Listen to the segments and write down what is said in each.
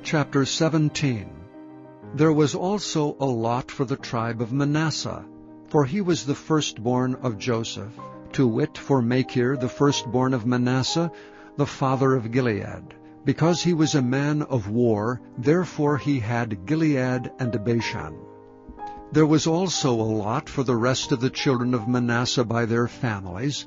Chapter 17. There was also a lot for the tribe of Manasseh, for he was the firstborn of Joseph, to wit, for Machir, the firstborn of Manasseh, the father of Gilead. Because he was a man of war, therefore he had Gilead and Bashan. There was also a lot for the rest of the children of Manasseh by their families,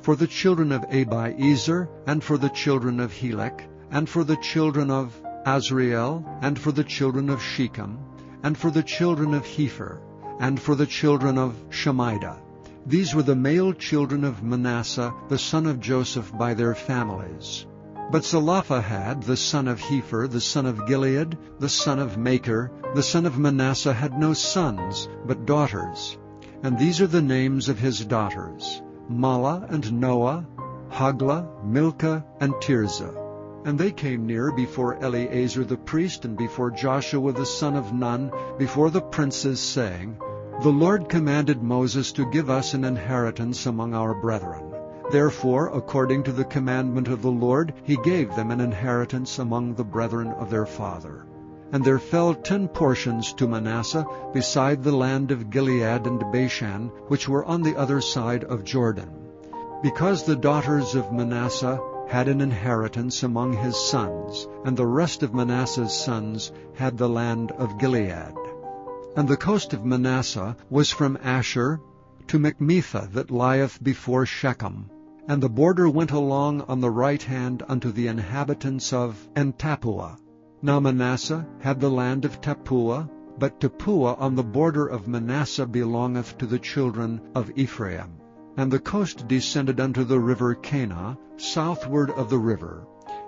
for the children of Abiezer, and for the children of Helek, and for the children of Azriel, and for the children of Shechem, and for the children of Hepher, and for the children of Shemida. These were the male children of Manasseh, the son of Joseph, by their families. But Zelophehad, the son of Hepher, the son of Gilead, the son of Machir, the son of Manasseh, had no sons, but daughters. And these are the names of his daughters: Mahlah and Noah, Hoglah, Milcah, and Tirzah. And they came near before Eleazar the priest, and before Joshua the son of Nun, before the princes, saying, The Lord commanded Moses to give us an inheritance among our brethren. Therefore, according to the commandment of the Lord, he gave them an inheritance among the brethren of their father. And there fell 10 portions to Manasseh, beside the land of Gilead and Bashan, which were on the other side of Jordan. Because the daughters of Manasseh had an inheritance among his sons, and the rest of Manasseh's sons had the land of Gilead. And the coast of Manasseh was from Asher to Michmethah, that lieth before Shechem. And the border went along on the right hand unto the inhabitants of En-tappuah. Now Manasseh had the land of Tappuah, but Tappuah on the border of Manasseh belongeth to the children of Ephraim. And the coast descended unto the river Kanah, southward of the river.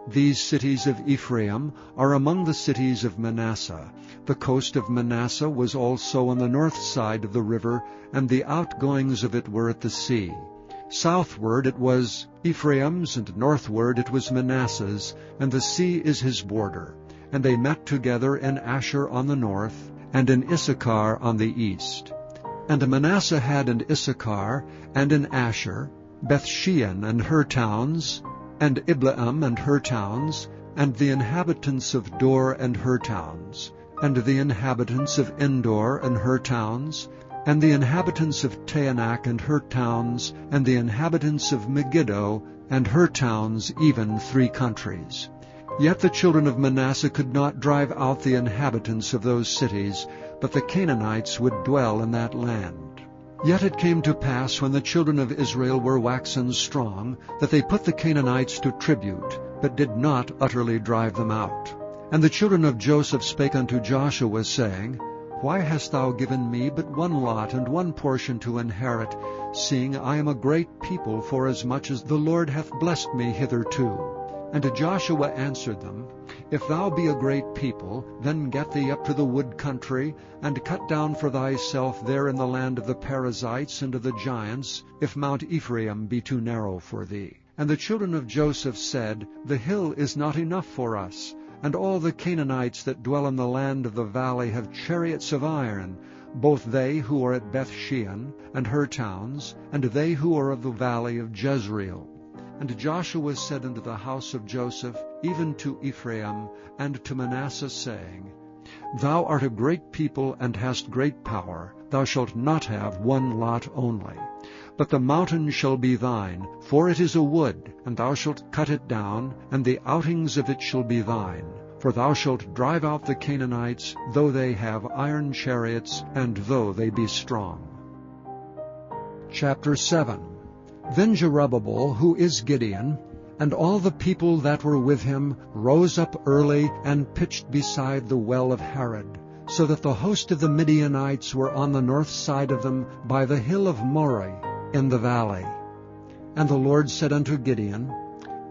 These cities of Ephraim are among the cities of Manasseh. The coast of Manasseh was also on the north side of the river, and the outgoings of it were at the sea. Southward it was Ephraim's, and northward it was Manasseh's, and the sea is his border. And they met together in Asher on the north, and in Issachar on the east. And Manasseh had in Issachar, and in Asher, Bethshean and her towns, and Ibleam and her towns, and the inhabitants of Dor and her towns, and the inhabitants of Endor and her towns, and the inhabitants of Taanach and her towns, and the inhabitants of Megiddo and her towns, even 3 countries. Yet the children of Manasseh could not drive out the inhabitants of those cities, but the Canaanites would dwell in that land. Yet it came to pass, when the children of Israel were waxen strong, that they put the Canaanites to tribute, but did not utterly drive them out. And the children of Joseph spake unto Joshua, saying, Why hast thou given me but 1 lot and 1 portion to inherit, seeing I am a great people, forasmuch as the Lord hath blessed me hitherto? And Joshua answered them, If thou be a great people, then get thee up to the wood country, and cut down for thyself there in the land of the Perizzites and of the giants, if Mount Ephraim be too narrow for thee. And the children of Joseph said, The hill is not enough for us, and all the Canaanites that dwell in the land of the valley have chariots of iron, both they who are at Bethshean and her towns, and they who are of the valley of Jezreel. And Joshua said unto the house of Joseph, even to Ephraim, and to Manasseh, saying, Thou art a great people, and hast great power. Thou shalt not have 1 lot only. But the mountain shall be thine, for it is a wood, and thou shalt cut it down, and the outings of it shall be thine. For thou shalt drive out the Canaanites, though they have iron chariots, and though they be strong. Chapter 7. Then Jerubbaal, who is Gideon, and all the people that were with him, rose up early, and pitched beside the well of Harod, so that the host of the Midianites were on the north side of them, by the hill of Moreh, in the valley. And the Lord said unto Gideon,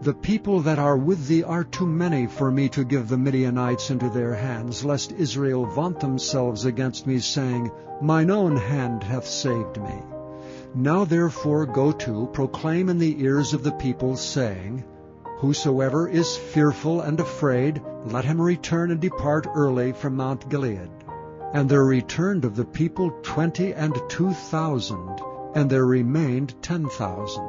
The people that are with thee are too many for me to give the Midianites into their hands, lest Israel vaunt themselves against me, saying, Mine own hand hath saved me. Now therefore go to, proclaim in the ears of the people, saying, Whosoever is fearful and afraid, let him return and depart early from Mount Gilead. And there returned of the people 22,000, and there remained 10,000.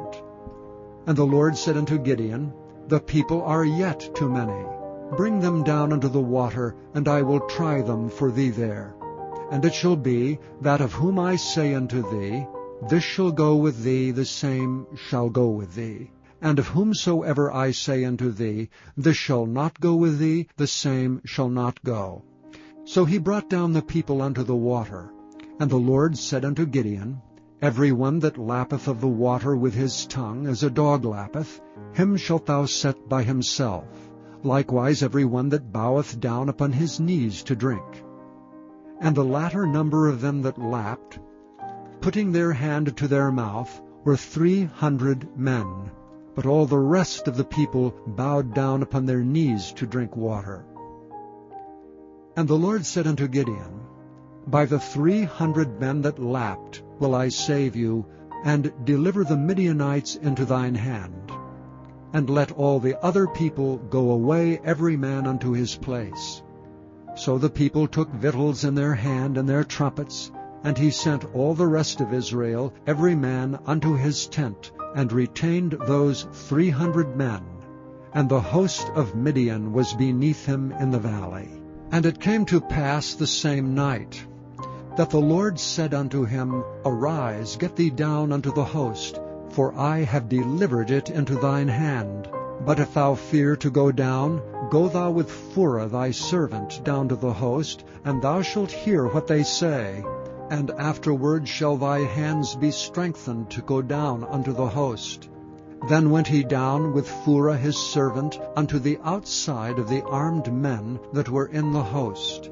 And the Lord said unto Gideon, The people are yet too many. Bring them down unto the water, and I will try them for thee there. And it shall be, that of whom I say unto thee, This shall go with thee, the same shall go with thee. And of whomsoever I say unto thee, This shall not go with thee, the same shall not go. So he brought down the people unto the water. And the Lord said unto Gideon, Every one that lappeth of the water with his tongue, as a dog lappeth, him shalt thou set by himself. Likewise every one that boweth down upon his knees to drink. And the latter number of them that lapped, putting their hand to their mouth, were 300 men. But all the rest of the people bowed down upon their knees to drink water. And the Lord said unto Gideon, By the 300 men that lapped will I save you, and deliver the Midianites into thine hand. And let all the other people go away every man unto his place. So the people took victuals in their hand and their trumpets, and he sent all the rest of Israel, every man unto his tent, and retained those 300 men. And the host of Midian was beneath him in the valley. And it came to pass the same night, that the Lord said unto him, Arise, get thee down unto the host, for I have delivered it into thine hand. But if thou fear to go down, go thou with Phurah thy servant down to the host, and thou shalt hear what they say. And afterward shall thy hands be strengthened to go down unto the host. Then went he down with Phurah his servant unto the outside of the armed men that were in the host.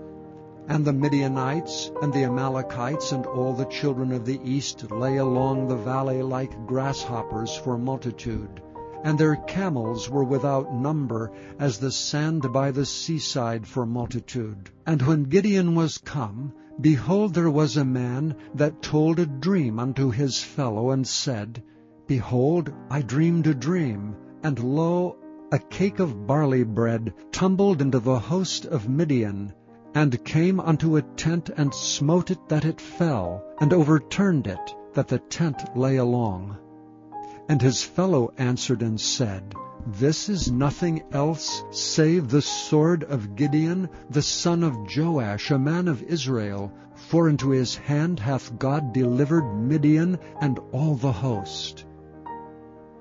And the Midianites and the Amalekites and all the children of the east lay along the valley like grasshoppers for multitude. And their camels were without number, as the sand by the seaside for multitude. And when Gideon was come, behold, there was a man that told a dream unto his fellow, and said, Behold, I dreamed a dream, and lo, a cake of barley bread tumbled into the host of Midian, and came unto a tent, and smote it that it fell, and overturned it, that the tent lay along. And his fellow answered and said, This is nothing else save the sword of Gideon, the son of Joash, a man of Israel, for into his hand hath God delivered Midian and all the host.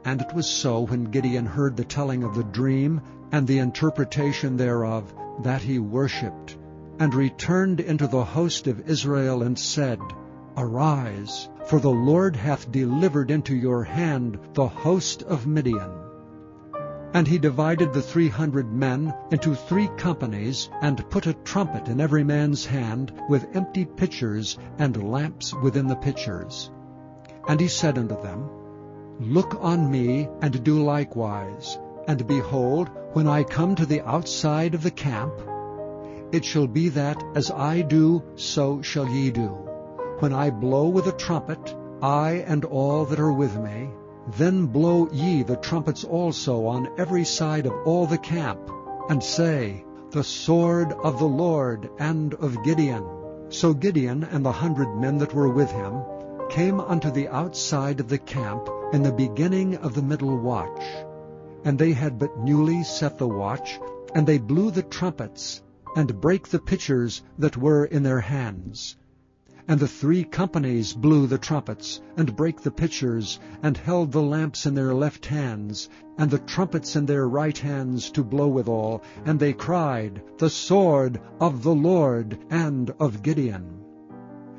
And it was so, when Gideon heard the telling of the dream and the interpretation thereof, that he worshipped, and returned into the host of Israel, and said, Arise, for the Lord hath delivered into your hand the host of Midian. And he divided the 300 men into 3 companies, and put a trumpet in every man's hand, with empty pitchers, and lamps within the pitchers. And he said unto them, Look on me, and do likewise. And behold, when I come to the outside of the camp, it shall be that, as I do, so shall ye do. When I blow with a trumpet, I and all that are with me, then blow ye the trumpets also on every side of all the camp, and say, The sword of the Lord and of Gideon. So Gideon and the 100 men that were with him came unto the outside of the camp in the beginning of the middle watch. And they had but newly set the watch, and they blew the trumpets, and brake the pitchers that were in their hands. And the 3 companies blew the trumpets, and brake the pitchers, and held the lamps in their left hands, and the trumpets in their right hands to blow withal. And they cried, The sword of the Lord and of Gideon.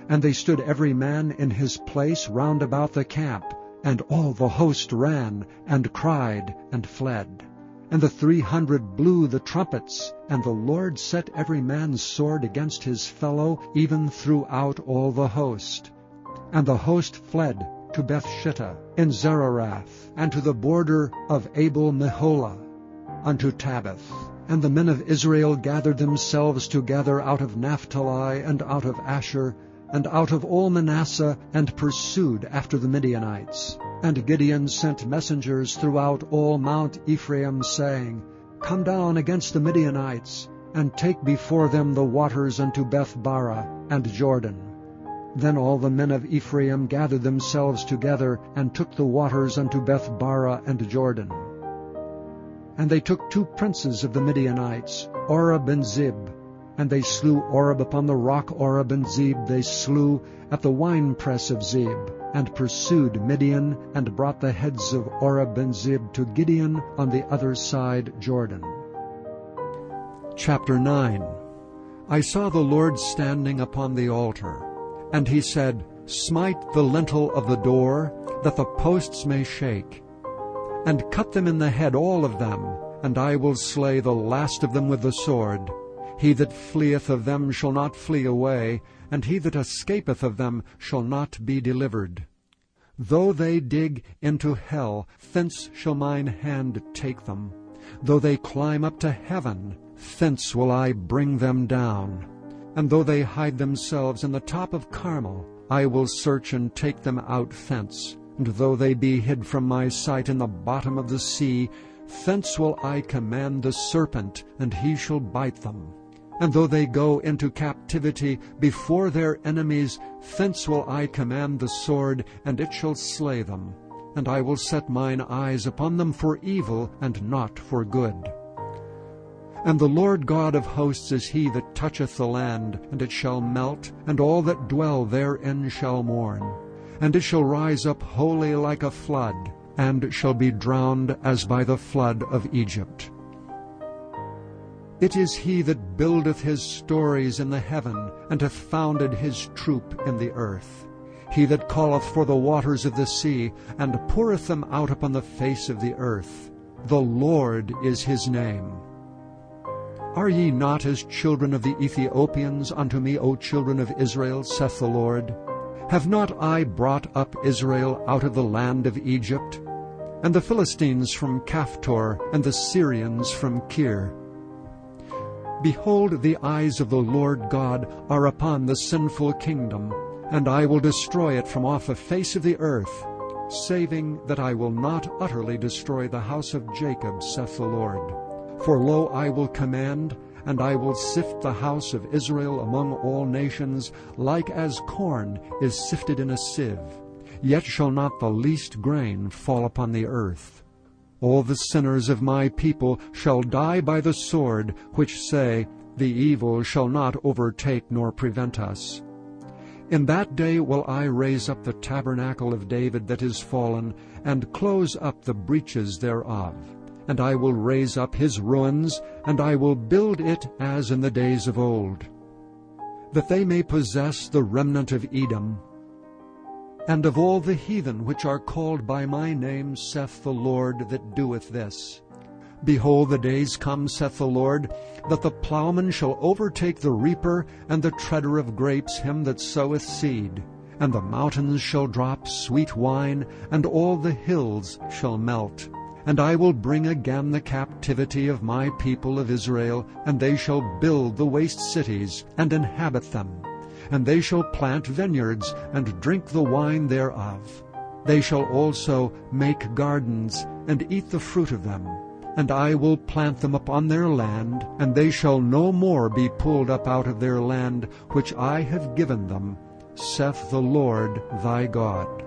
And they stood every man in his place round about the camp, and all the host ran, and cried, and fled. And the 300 blew the trumpets, and the Lord set every man's sword against his fellow, even throughout all the host. And the host fled to Bethshittah in Zererath, and to the border of Abel-Meholah, unto Tabbath. And the men of Israel gathered themselves together out of Naphtali, and out of Asher, and out of all Manasseh, and pursued after the Midianites. And Gideon sent messengers throughout all Mount Ephraim, saying, Come down against the Midianites, and take before them the waters unto Beth-bara and Jordan. Then all the men of Ephraim gathered themselves together, and took the waters unto Beth-bara and Jordan. And they took 2 princes of the Midianites, Oreb and Zeb. And they slew Oreb upon the rock Oreb, and Zeb they slew at the winepress of Zeb, and pursued Midian, and brought the heads of Oreb and Zeb to Gideon on the other side Jordan. Chapter 9. I saw the Lord standing upon the altar, and he said, Smite the lintel of the door, that the posts may shake, and cut them in the head all of them, and I will slay the last of them with the sword. He that fleeth of them shall not flee away, and he that escapeth of them shall not be delivered. Though they dig into hell, thence shall mine hand take them. Though they climb up to heaven, thence will I bring them down. And though they hide themselves in the top of Carmel, I will search and take them out thence. And though they be hid from my sight in the bottom of the sea, thence will I command the serpent, and he shall bite them. And though they go into captivity before their enemies, thence will I command the sword, and it shall slay them. And I will set mine eyes upon them for evil, and not for good. And the Lord God of hosts is he that toucheth the land, and it shall melt, and all that dwell therein shall mourn. And it shall rise up wholly like a flood, and shall be drowned as by the flood of Egypt. It is he that buildeth his stories in the heaven, and hath founded his troop in the earth. He that calleth for the waters of the sea, and poureth them out upon the face of the earth. The Lord is his name. Are ye not as children of the Ethiopians unto me, O children of Israel, saith the Lord? Have not I brought up Israel out of the land of Egypt? And the Philistines from Caphtor, and the Syrians from Kir. Behold, the eyes of the Lord God are upon the sinful kingdom, and I will destroy it from off the face of the earth, saving that I will not utterly destroy the house of Jacob, saith the Lord. For lo, I will command, and I will sift the house of Israel among all nations, like as corn is sifted in a sieve. Yet shall not the least grain fall upon the earth. All the sinners of my people shall die by the sword, which say, The evil shall not overtake nor prevent us. In that day will I raise up the tabernacle of David that is fallen, and close up the breaches thereof. And I will raise up his ruins, and I will build it as in the days of old, that they may possess the remnant of Edom, and of all the heathen which are called by my name, saith the Lord that doeth this. Behold, the days come, saith the Lord, that the plowman shall overtake the reaper, and the treader of grapes him that soweth seed. And the mountains shall drop sweet wine, and all the hills shall melt. And I will bring again the captivity of my people of Israel, and they shall build the waste cities, and inhabit them. And they shall plant vineyards, and drink the wine thereof. They shall also make gardens, and eat the fruit of them. And I will plant them upon their land, and they shall no more be pulled up out of their land, which I have given them, saith the Lord thy God.